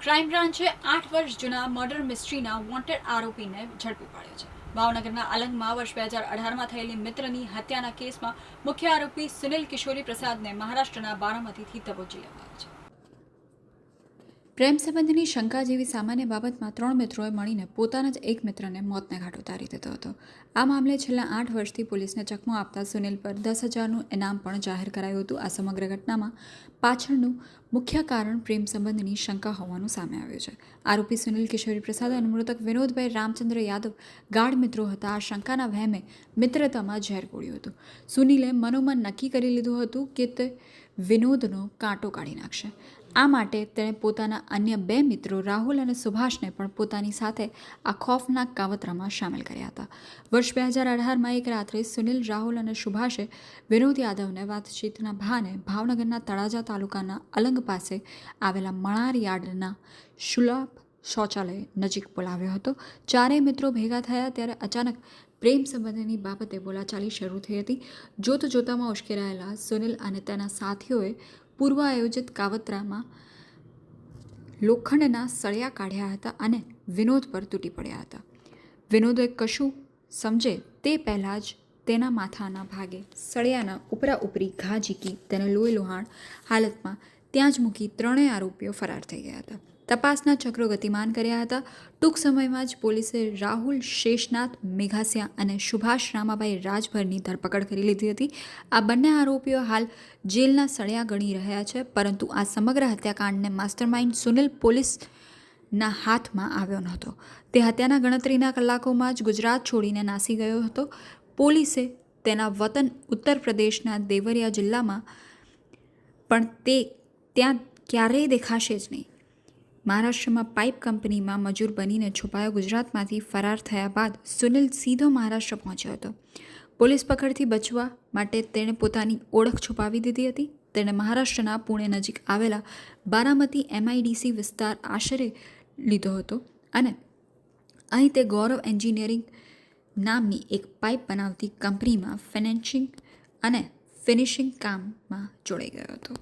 Crime બ્રાન્ચે 8 વર્ષ જૂના murder મિસ્ટ્રીના wanted આરોપીને ઝડપી પાડ્યો છે. ભાવનગરના અલંગમાં વર્ષ 2018માં થયેલી મિત્રની હત્યાના કેસમાં મુખ્ય આરોપી સુનિલ કિશોરી પ્રસાદને મહારાષ્ટ્રના બારામતીથી દબોચી લેવાયો છે. પ્રેમ સંબંધની શંકા જેવી સામાન્ય બાબતમાં 3 મિત્રોએ મળીને પોતાના જ એક મિત્રને મોતને ઘાટ ઉતારી દીધો હતો. આ મામલે છેલ્લા 8 વર્ષથી પોલીસને ચકમો આપતા સુનિલ પર 10,000નું ઇનામ પણ જાહેર કરાયું હતું. આ સમગ્ર ઘટનામાં પાછળનું મુખ્ય કારણ પ્રેમ સંબંધની શંકા હોવાનું સામે આવ્યું છે. આરોપી સુનિલ કિશોરી પ્રસાદ અને મૃતક વિનોદભાઈ રામચંદ્ર યાદવ ગાઢ મિત્રો હતા. આ શંકાના વહેમે મિત્રતામાં ઝેર ઘોળ્યું હતું. સુનિલે મનોમન નક્કી કરી લીધું હતું કે તે વિનોદનો કાંટો કાઢી નાખશે. આ માટે તેણે પોતાના અન્ય 2 મિત્રો રાહુલ અને સુભાષને પણ પોતાની સાથે આ ખોફનાક કાવતરામાં સામેલ કર્યા હતા. વર્ષ 2018માં એક રાત્રે સુનિલ, રાહુલ અને સુભાષે વિનોદ યાદવને વાતચીતના બહાને ભાવનગરના તળાજા તાલુકાના અલંગ પાસે આવેલા મણાર યાર્ડના સુલભ શૌચાલય નજીક બોલાવ્યો હતો. 4 મિત્રો ભેગા થયા ત્યારે અચાનક પ્રેમ સંબંધની બાબતે બોલાચાલી શરૂ થઈ હતી. જોતજોતામાં ઉશ્કેરાયેલા સુનિલ અને તેના સાથીઓએ પૂર્વ આયોજિત કાવતરામાં લોખંડના સળિયા કાઢ્યા હતા અને વિનોદ પર તૂટી પડ્યા હતા. વિનોદે કશું સમજે તે પહેલાં જ તેના માથાના ભાગે સળિયાના ઉપરા ઉપરી ઘા ઝીકી તેને લોહી લુહાણ હાલતમાં ત્યાં જ મૂકી 3 આરોપીઓ ફરાર થઈ ગયા હતા. તપાસના ચક્રો ગતિમાન કર્યા હતા. ટૂંક સમયમાં જ પોલીસે રાહુલ શેષનાથ મેઘાસિયા અને સુભાષ રામાભાઈ રાજભરની ધરપકડ કરી લીધી હતી. આ બંને આરોપીઓ હાલ જેલના સળિયા ગણી રહ્યા છે. પરંતુ આ સમગ્ર હત્યાકાંડને માસ્ટરમાઇન્ડ સુનિલ પોલીસના હાથમાં આવ્યો નહોતો. તે હત્યાના ગણતરીના કલાકોમાં જ ગુજરાત છોડીને નાસી ગયો હતો. પોલીસે તેના વતન ઉત્તર પ્રદેશના દેવરિયા જિલ્લામાં પણ તે ત્યાં ક્યારેય દેખાશે જ નહીં. મહારાષ્ટ્રમાં પાઇપ કંપનીમાં મજૂર બનીને છુપાયો. ગુજરાતમાંથી ફરાર થયા બાદ સુનિલ સીધો મહારાષ્ટ્ર પહોંચ્યો હતો. પોલીસ પકડથી બચવા માટે તેણે પોતાની ઓળખ છુપાવી દીધી હતી. તેણે મહારાષ્ટ્રના પુણે નજીક આવેલા બારામતી MIDC વિસ્તાર આશરે લીધો હતો અને અહીં તે ગૌરવ એન્જિનિયરિંગ નામની એક પાઇપ બનાવતી કંપનીમાં ફિનિશિંગ કામમાં જોડાઈ ગયો હતો.